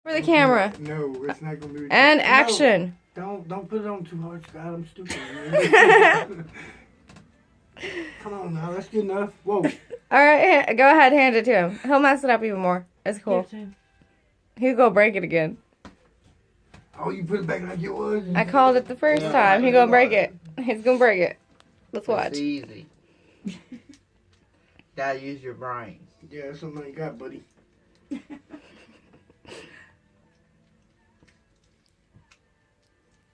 For the camera. No, it's not gonna be. And action. No, don't put it on too hard, Scott. I'm stupid. Come on now, that's good enough. Whoa. Alright, go ahead, hand it to him. He'll mess it up even more. It's cool. He'll go break it again. Oh, you put it back like it was? I called it the first time. He gonna break it. He's gonna break it. Let's watch. It's easy. Gotta use your brain. Yeah, that's something you got, buddy.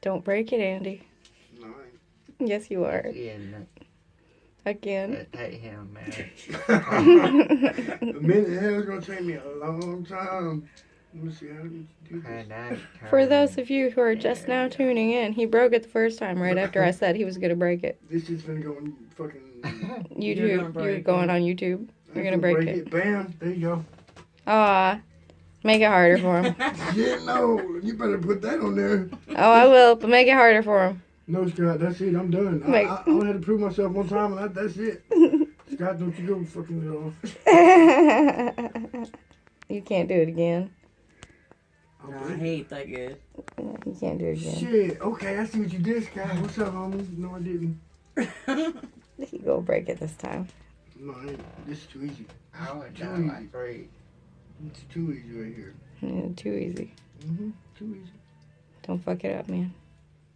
Don't break it, Andy. No, I Yes, you are. Again, Again. that take him a minute. ain't. A minute, hell, it's gonna take me a long time. Let me see how you do this. And I For those of you who are just now tuning in, he broke it the first time right after I said he was gonna break it. This is gonna go in fucking. YouTube. You're going on YouTube. You're gonna break it. Bam, there you go. Aw. Make it harder for him. Yeah, no, you better put that on there. Oh, I will, but make it harder for him. No, Scott, that's it. I'm done. Wait. I only had to prove myself one time, and that's it. Scott, don't you go fucking it off. You can't do it again. No, he ain't that good. You can't do it again. Shit. Okay, I see what you did, Scott. What's up, homie? No, I didn't. He go break it this time. No, I ain't. This is too easy. I went down like 3. It's too easy right here. Yeah, too easy. Too easy. Don't fuck it up, man.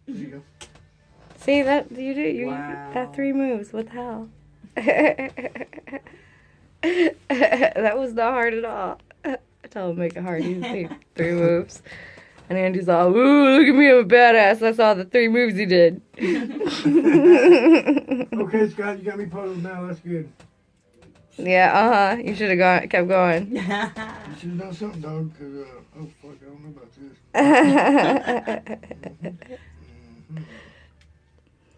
There you go. See that you do you Wow. that 3 moves. What the hell? That was not hard at all. I tell him to make it hard. He's 3 moves. And Andy's all, ooh, look at me, I'm a badass. I saw the 3 moves he did. Okay, Scott, you got me puzzled now. That's good. Yeah, you should have kept going. You should have done something, dog, because, oh, fuck, I don't know about this.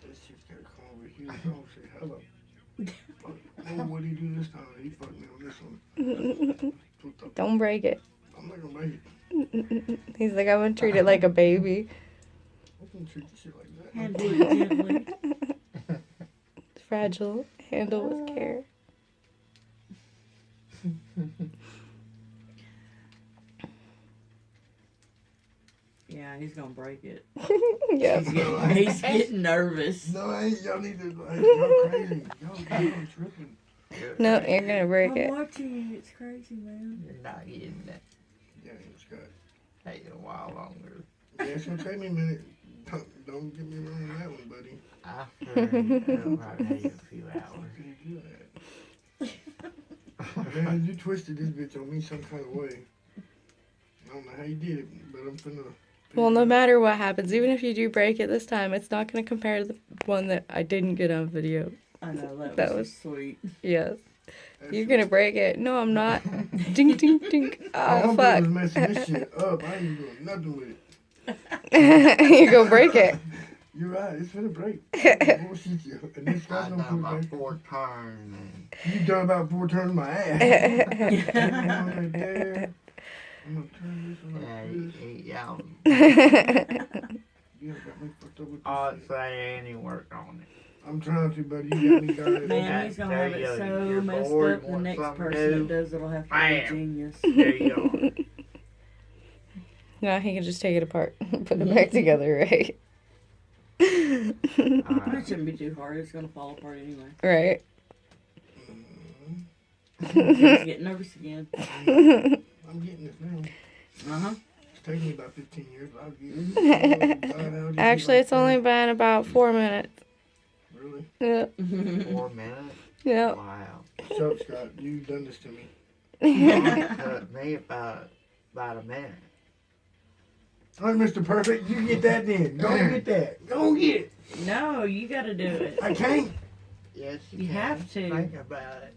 This shit's got to come over here. Don't say hello. Oh, what did he do this time? He fucked me on this one. Don't break it. I'm not going to make it. He's like, I'm going to treat it like a baby. I'm going to treat the shit like that. Handle it gently. It's fragile. Handle with care. Yeah, he's gonna break it. Yes. He's getting nervous. No, I ain't. Y'all need to, like, y'all crazy. Y'all tripping. No, you're going to break I'm it. watching. It's crazy, man. You're not getting that. Yeah, Scott. Take a while longer. Yeah, it's going to take me a minute. Don't get me wrong on that one, buddy. After it'll probably take a few hours. Man, you twisted this bitch on me some kind of way. I don't know how you did it, but I'm finna. Well, no matter what happens, even if you do break it this time, it's not going to compare to the one that I didn't get on video. I know, That was was- sweet. Yes. You're going to break it. No, I'm not. Ding, ding, ding. Oh, I'm fuck. messing this shit up. I ain't doing nothing with it. You're going to break it. You're right. It's finna break. Bullshit you. And this I guy's done gonna put about it 4 turns. And You done about 4 turns my ass. Right there. I'm gonna turn this one yeah, like this. y'all. You got me fucked up with I'd this shit. say any work on it. I'm trying to, buddy. You got me got it. Man, he's gonna have it so You're messed bored, up. The want next something person new. that does it'll have to be a Bam. genius. There you go. No, he can just take it apart and put it back together, right? It shouldn't be too hard. It's gonna fall apart anyway. Right. He's getting nervous again. I'm getting this now. Uh-huh. It's taking me about 15 years, but I'll get it. Actually, it's only been about 4 minutes. Really? Yeah. 4 minutes? Yeah. Wow. What's up, Scott? You've done this to me. It took me about a minute. All right, Mr. Perfect, you get that then. Go get that. Go get it. No, you gotta do it. I can't. Yes, You can. have to. Think about it.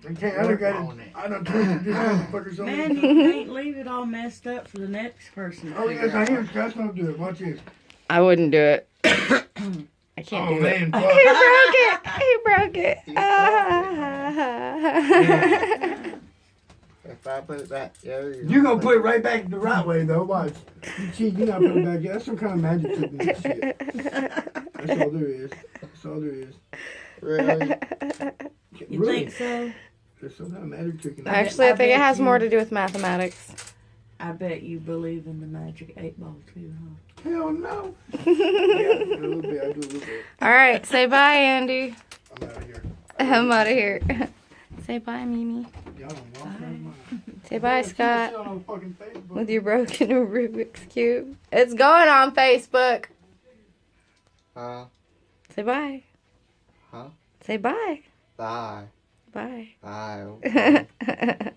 I can't. I done got Work on it. it. I done twisted this motherfucker so Man, many you times. can't leave it all messed up for the next person to Oh, figure yes, I out. am. Scott's gonna do it. Watch this. I wouldn't do it. I can't Oh, do man. it. Fuck. He broke it. He broke it. If I put it back there, You gonna put it right back the right way, though. Watch. You cheat. You not put it back. That's some kind of magic trick and shit. That's all there is. That's all there is. Really? You think so? There's some kind of magic trick in that. Actually, I think it has more to do with mathematics. I bet you believe in the magic 8 ball too, huh? Hell no. Yeah, I do a little bit. I do a little bit. All right, say bye, Andy. I'm out of here. I'm out of here. Say bye, Mimi. Y'all don't walk my mind. Say bye, Scott. On fucking Facebook. With your broken Rubik's Cube. It's going on Facebook. Say bye. Huh? Say bye. Bye. Bye. Bye. Bye.